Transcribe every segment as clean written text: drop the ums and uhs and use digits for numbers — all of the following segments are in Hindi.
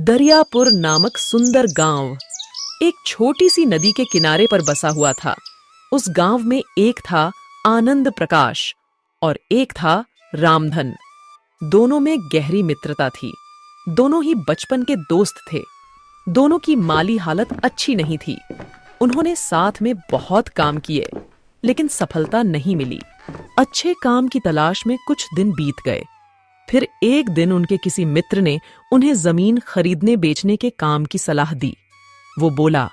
दरियापुर नामक सुंदर गांव एक छोटी सी नदी के किनारे पर बसा हुआ था। उस गांव में एक था आनंद प्रकाश और एक था रामधन। दोनों में गहरी मित्रता थी। दोनों ही बचपन के दोस्त थे। दोनों की माली हालत अच्छी नहीं थी। उन्होंने साथ में बहुत काम किए, लेकिन सफलता नहीं मिली। अच्छे काम की तलाश में कुछ दिन बीत गए। फिर एक दिन उनके किसी मित्र ने उन्हें जमीन खरीदने बेचने के काम की सलाह दी। वो बोला,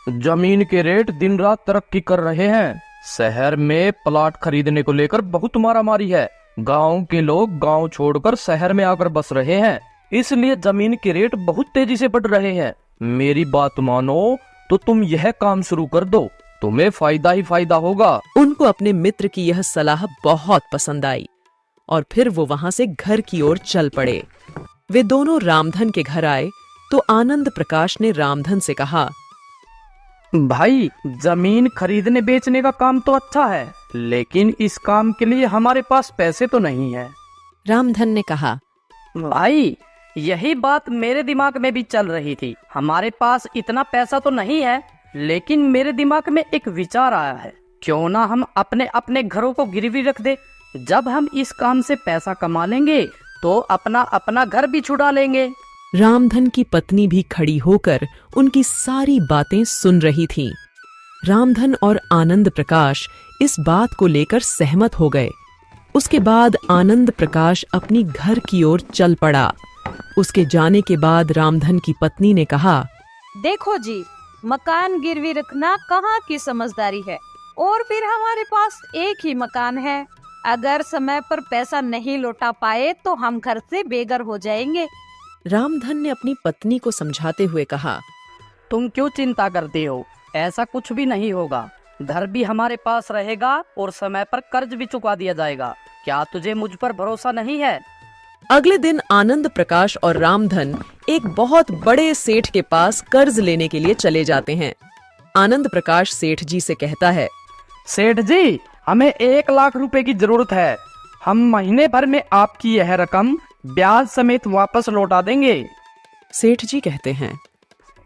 जमीन के रेट दिन रात तरक्की कर रहे हैं। शहर में प्लॉट खरीदने को लेकर बहुत मारामारी है। गांव के लोग गांव छोड़कर शहर में आकर बस रहे हैं, इसलिए जमीन के रेट बहुत तेजी से बढ़ रहे हैं। मेरी बात मानो तो तुम यह काम शुरू कर दो, तुम्हें फायदा ही फायदा होगा। उनको अपने मित्र की यह सलाह बहुत पसंद आई और फिर वो वहां से घर की ओर चल पड़े। वे दोनों रामधन के घर आए तो आनंद प्रकाश ने रामधन से कहा, भाई, जमीन खरीदने बेचने का काम तो अच्छा है, लेकिन इस काम के लिए हमारे पास पैसे तो नहीं है। रामधन ने कहा, भाई, यही बात मेरे दिमाग में भी चल रही थी। हमारे पास इतना पैसा तो नहीं है, लेकिन मेरे दिमाग में एक विचार आया है। क्यों ना हम अपने अपने घरों को गिरवी रख दे। जब हम इस काम से पैसा कमा लेंगे तो अपना अपना घर भी छुड़ा लेंगे। रामधन की पत्नी भी खड़ी होकर उनकी सारी बातें सुन रही थी। रामधन और आनंद प्रकाश इस बात को लेकर सहमत हो गए। उसके बाद आनंद प्रकाश अपनी घर की ओर चल पड़ा। उसके जाने के बाद रामधन की पत्नी ने कहा, देखो जी, मकान गिरवी रखना कहाँ की समझदारी है। और फिर हमारे पास एक ही मकान है। अगर समय पर पैसा नहीं लौटा पाए तो हम घर से बेघर हो जाएंगे। रामधन ने अपनी पत्नी को समझाते हुए कहा, तुम क्यों चिंता करते हो? ऐसा कुछ भी नहीं होगा। घर भी हमारे पास रहेगा और समय पर कर्ज भी चुका दिया जाएगा। क्या तुझे मुझ पर भरोसा नहीं है? अगले दिन आनंद प्रकाश और रामधन एक बहुत बड़े सेठ के पास कर्ज लेने के लिए चले जाते हैं। आनंद प्रकाश सेठ जी से कहता है, सेठ जी, हमें 1 लाख रुपए की जरूरत है। हम महीने भर में आपकी यह रकम ब्याज समेत वापस लौटा देंगे। सेठ जी कहते हैं,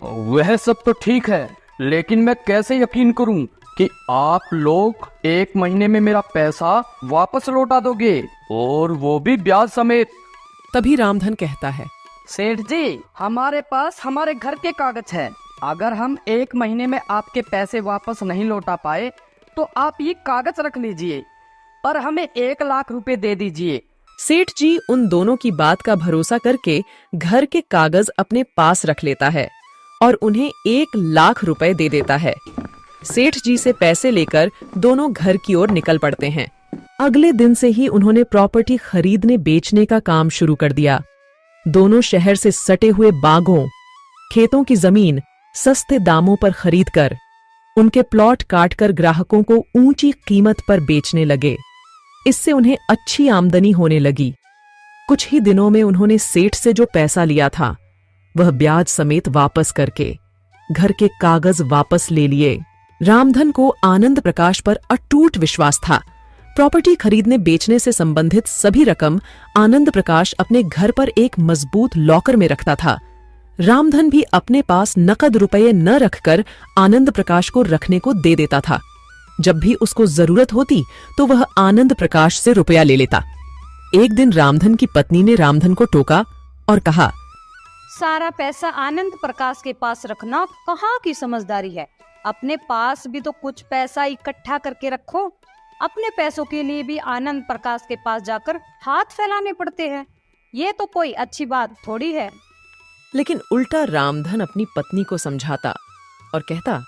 वह सब तो ठीक है, लेकिन मैं कैसे यकीन करूं कि आप लोग 1 महीने में मेरा पैसा वापस लौटा दोगे, और वो भी ब्याज समेत। तभी रामधन कहता है, सेठ जी, हमारे पास हमारे घर के कागज है। अगर हम 1 महीने में आपके पैसे वापस नहीं लौटा पाए तो आप ये कागज रख लीजिए, पर हमें 1 लाख रुपए दे दीजिए। सेठ जी उन दोनों की बात का भरोसा करके घर के कागज अपने पास रख लेता है और उन्हें 1 लाख रुपए दे देता है। सेठ जी से पैसे लेकर दोनों घर की ओर निकल पड़ते हैं। अगले दिन से ही उन्होंने प्रॉपर्टी खरीदने बेचने का काम शुरू कर दिया। दोनों शहर से सटे हुए बागों, खेतों की जमीन सस्ते दामों पर खरीदकर उनके प्लॉट काटकर ग्राहकों को ऊंची कीमत पर बेचने लगे। इससे उन्हें अच्छी आमदनी होने लगी। कुछ ही दिनों में उन्होंने सेठ से जो पैसा लिया था वह ब्याज समेत वापस करके घर के कागज वापस ले लिए। रामधन को आनंद प्रकाश पर अटूट विश्वास था। प्रॉपर्टी खरीदने बेचने से संबंधित सभी रकम आनंद प्रकाश अपने घर पर एक मजबूत लॉकर में रखता था। रामधन भी अपने पास नकद रुपये न रखकर आनंद प्रकाश को रखने को दे देता था। जब भी उसको जरूरत होती तो वह आनंद प्रकाश से रुपया ले लेता। एक दिन रामधन की पत्नी ने रामधन को टोका और कहा, सारा पैसा आनंद प्रकाश के पास रखना कहाँ की समझदारी है। अपने पास भी तो कुछ पैसा इकट्ठा करके रखो। अपने पैसों के लिए भी आनंद प्रकाश के पास जाकर हाथ फैलाने पड़ते हैं। ये तो कोई अच्छी बात थोड़ी है। लेकिन उल्टा रामधन अपनी पत्नी को समझाता और कहता,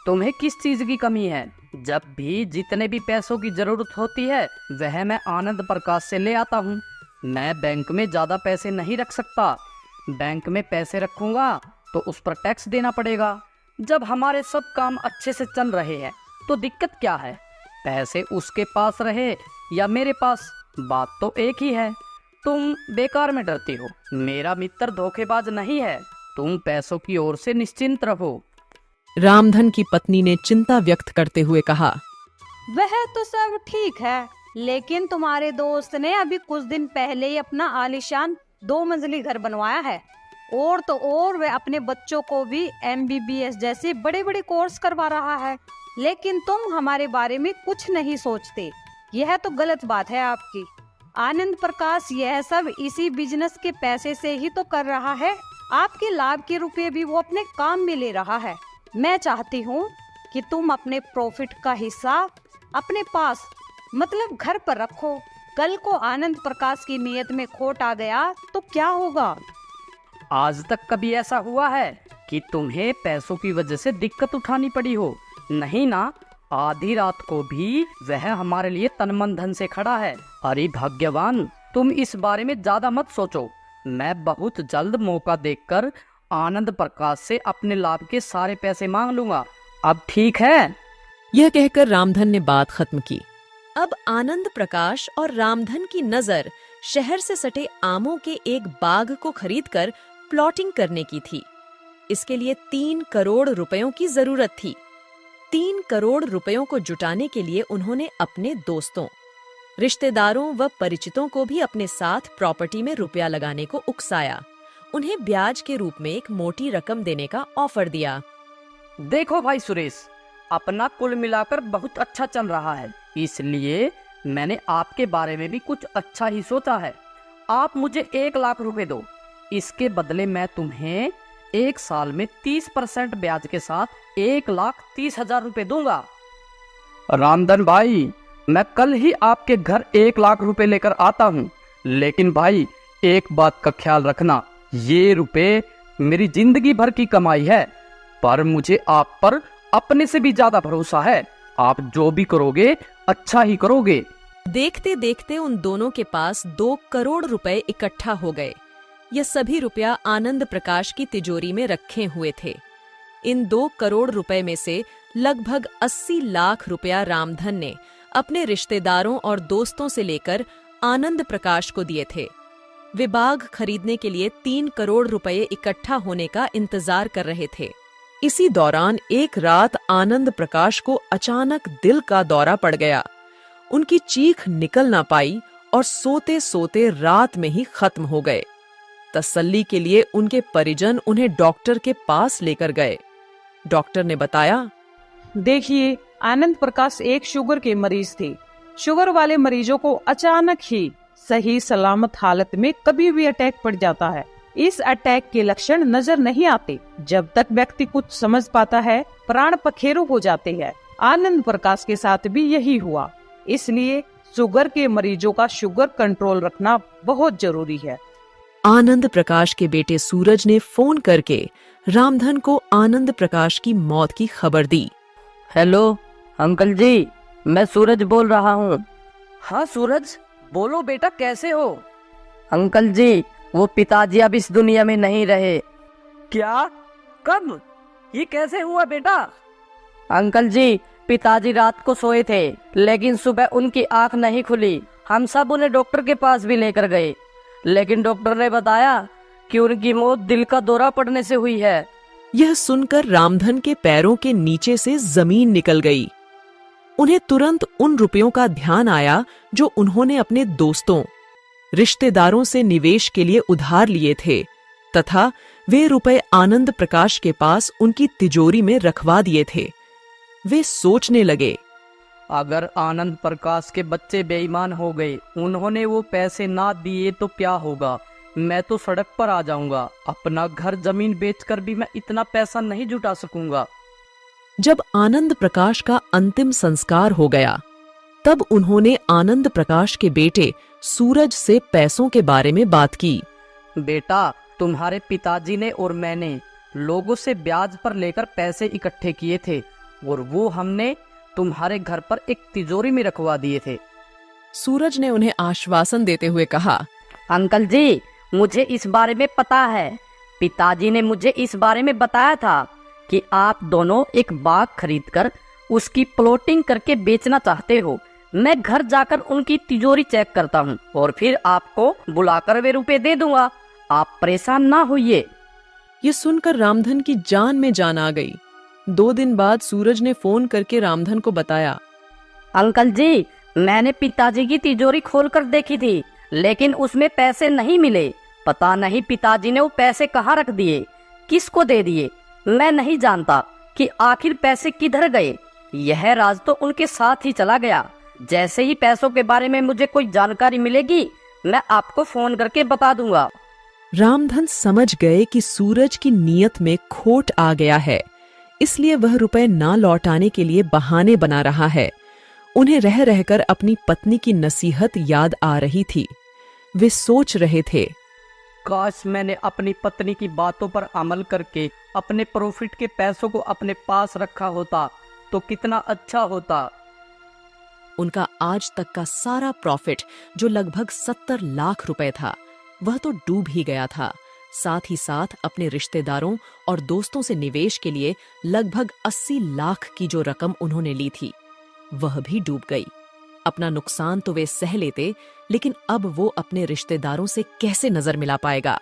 तुम्हें किस चीज की कमी है? जब भी जितने भी पैसों की जरूरत होती है वह मैं आनंद प्रकाश से ले आता हूँ। मैं बैंक में ज्यादा पैसे नहीं रख सकता। बैंक में पैसे रखूंगा तो उस पर टैक्स देना पड़ेगा। जब हमारे सब काम अच्छे से चल रहे हैं तो दिक्कत क्या है? पैसे उसके पास रहे या मेरे पास, बात तो एक ही है। तुम बेकार में डरती हो। मेरा मित्र धोखेबाज नहीं है। तुम पैसों की ओर से निश्चिंत रहो। रामधन की पत्नी ने चिंता व्यक्त करते हुए कहा, वह तो सब ठीक है, लेकिन तुम्हारे दोस्त ने अभी कुछ दिन पहले ही अपना आलीशान 2 मंजिली घर बनवाया है। और तो और वह अपने बच्चों को भी MBBS जैसे बड़े बड़े कोर्स करवा रहा है, लेकिन तुम हमारे बारे में कुछ नहीं सोचते। यह तो गलत बात है आपकी। आनंद प्रकाश यह सब इसी बिजनेस के पैसे से ही तो कर रहा है। आपके लाभ के रुपए भी वो अपने काम में ले रहा है। मैं चाहती हूँ कि तुम अपने प्रॉफिट का हिस्सा अपने पास मतलब घर पर रखो। कल को आनंद प्रकाश की नीयत में खोट आ गया तो क्या होगा? आज तक कभी ऐसा हुआ है कि तुम्हें पैसों की वजह से दिक्कत उठानी पड़ी हो? नहीं ना। आधी रात को भी वह हमारे लिए तन मन धन से खड़ा है। अरे भाग्यवान, तुम इस बारे में ज्यादा मत सोचो। मैं बहुत जल्द मौका देखकर आनंद प्रकाश से अपने लाभ के सारे पैसे मांग लूंगा। अब ठीक है? यह कहकर रामधन ने बात खत्म की। अब आनंद प्रकाश और रामधन की नजर शहर से सटे आमों के एक बाग को खरीदकर प्लॉटिंग करने की थी। इसके लिए 3 करोड़ रुपयों की जरूरत थी। 3 करोड़ रुपयों को जुटाने के लिए उन्होंने अपने दोस्तों, रिश्तेदारों व परिचितों को भी अपने साथ प्रॉपर्टी में रुपया लगाने को उकसाया। उन्हें ब्याज के रूप में एक मोटी रकम देने का ऑफर दिया। देखो भाई सुरेश, अपना कुल मिलाकर बहुत अच्छा चल रहा है, इसलिए मैंने आपके बारे में भी कुछ अच्छा ही सोचा है। आप मुझे 1 लाख रुपए दो। इसके बदले मैं तुम्हें 1 साल में 30% ब्याज के साथ 1,30,000 रुपए दूंगा। रामधन भाई, मैं कल ही आपके घर 1 लाख रुपए लेकर आता हूँ, लेकिन भाई एक बात का ख्याल रखना, ये रुपए मेरी जिंदगी भर की कमाई है, पर मुझे आप पर अपने से भी ज्यादा भरोसा है। आप जो भी करोगे अच्छा ही करोगे। देखते देखते उन दोनों के पास 2 करोड़ रुपए इकट्ठा हो गए। यह सभी रुपया आनंद प्रकाश की तिजोरी में रखे हुए थे। इन 2 करोड़ रुपए में से लगभग 80 लाख रुपया रामधन ने अपने रिश्तेदारों और दोस्तों से लेकर आनंद प्रकाश को दिए थे। वे बाग खरीदने के लिए 3 करोड़ रुपए इकट्ठा होने का इंतजार कर रहे थे। इसी दौरान एक रात आनंद प्रकाश को अचानक दिल का दौरा पड़ गया। उनकी चीख निकल ना पाई और सोते सोते रात में ही खत्म हो गए। तसल्ली के लिए उनके परिजन उन्हें डॉक्टर के पास लेकर गए। डॉक्टर ने बताया, देखिए, आनंद प्रकाश एक शुगर के मरीज थे। शुगर वाले मरीजों को अचानक ही सही सलामत हालत में कभी भी अटैक पड़ जाता है। इस अटैक के लक्षण नजर नहीं आते। जब तक व्यक्ति कुछ समझ पाता है, प्राण पखेरु हो जाते हैं। आनंद प्रकाश के साथ भी यही हुआ। इसलिए शुगर के मरीजों का शुगर कंट्रोल रखना बहुत जरूरी है। आनंद प्रकाश के बेटे सूरज ने फोन करके रामधन को आनंद प्रकाश की मौत की खबर दी। हेलो अंकल जी, मैं सूरज बोल रहा हूँ। हाँ सूरज, बोलो बेटा, कैसे हो? अंकल जी, वो पिताजी अब इस दुनिया में नहीं रहे। क्या? कब? ये कैसे हुआ बेटा? अंकल जी, पिताजी रात को सोए थे, लेकिन सुबह उनकी आंख नहीं खुली। हम सब उन्हें डॉक्टर के पास भी लेकर गए, लेकिन डॉक्टर ने बताया कि उनकी मौत दिल का दौरा पड़ने से हुई है। यह सुनकर रामधन के पैरों के नीचे से जमीन निकल गई। उन्हें तुरंत उन रुपयों का ध्यान आया जो उन्होंने अपने दोस्तों, रिश्तेदारों से निवेश के लिए उधार लिए थे तथा वे रुपए आनंद प्रकाश के पास उनकी तिजोरी में रखवा दिए थे। वे सोचने लगे, अगर आनंद प्रकाश के बच्चे बेईमान हो गए, उन्होंने वो पैसे ना दिए तो क्या होगा? मैं तो सड़क पर आ जाऊंगा। अपना घर जमीन बेचकर भी मैं इतना पैसा नहीं जुटा सकूंगा। जब आनंद प्रकाश का अंतिम संस्कार हो गया, तब उन्होंने आनंद प्रकाश के बेटे सूरज से पैसों के बारे में बात की। बेटा, तुम्हारे पिताजी ने और मैंने लोगों से ब्याज पर लेकर पैसे इकट्ठे किए थे और वो हमने तुम्हारे घर पर एक तिजोरी में रखवा दिए थे। सूरज ने उन्हें आश्वासन देते हुए कहा, अंकल जी, मुझे इस बारे में पता है। पिताजी ने मुझे इस बारे में बताया था कि आप दोनों एक बाग खरीदकर उसकी प्लॉटिंग करके बेचना चाहते हो। मैं घर जाकर उनकी तिजोरी चेक करता हूँ और फिर आपको बुलाकर वे रुपए दे दूंगा। आप परेशान ना होइए। ये सुनकर रामधन की जान में जान आ गई। 2 दिन बाद सूरज ने फोन करके रामधन को बताया, अंकल जी, मैंने पिताजी की तिजोरी खोलकर देखी थी, लेकिन उसमें पैसे नहीं मिले। पता नहीं पिताजी ने वो पैसे कहाँ रख दिए, किसको दे दिए। मैं नहीं जानता कि आखिर पैसे किधर गए। यह राज तो उनके साथ ही चला गया। जैसे ही पैसों के बारे में मुझे कोई जानकारी मिलेगी, मैं आपको फोन करके बता दूंगा। रामधन समझ गए कि सूरज की नीयत में खोट आ गया है, इसलिए वह रुपए ना लौटाने के लिए बहाने बना रहा है। उन्हें रह रहकर अपनी पत्नी की नसीहत याद आ रही थी। वे सोच रहे थे, काश मैंने अपनी पत्नी की बातों पर अमल करके अपने प्रॉफिट के पैसों को अपने पास रखा होता तो कितना अच्छा होता। उनका आज तक का सारा प्रॉफिट, जो लगभग 70 लाख रुपए था, वह तो डूब ही गया था। साथ ही साथ अपने रिश्तेदारों और दोस्तों से निवेश के लिए लगभग 80 लाख की जो रकम उन्होंने ली थी, वह भी डूब गई। अपना नुकसान तो वे सह लेते, लेकिन अब वो अपने रिश्तेदारों से कैसे नजर मिला पाएगा?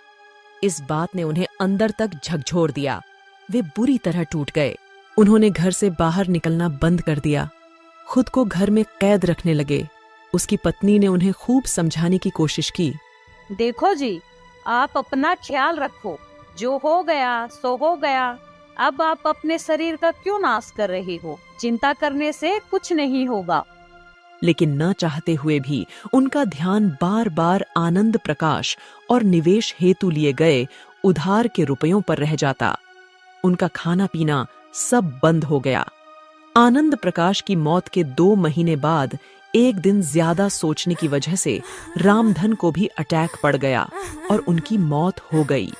इस बात ने उन्हें अंदर तक झकझोर दिया। वे बुरी तरह टूट गए। उन्होंने घर से बाहर निकलना बंद कर दिया, खुद को घर में कैद रखने लगे। उसकी पत्नी ने उन्हें खूब समझाने की कोशिश की। देखो जी, आप अपना ख्याल रखो, जो हो गया सो हो गया। अब आप अपने शरीर का क्यों नाश कर रही हो? चिंता करने से कुछ नहीं होगा। लेकिन न चाहते हुए भी उनका ध्यान बार बार आनंद प्रकाश और निवेश हेतु लिए गए उधार के रुपयों पर रह जाता। उनका खाना पीना सब बंद हो गया। आनंद प्रकाश की मौत के 2 महीने बाद एक दिन ज्यादा सोचने की वजह से रामधन को भी अटैक पड़ गया और उनकी मौत हो गई।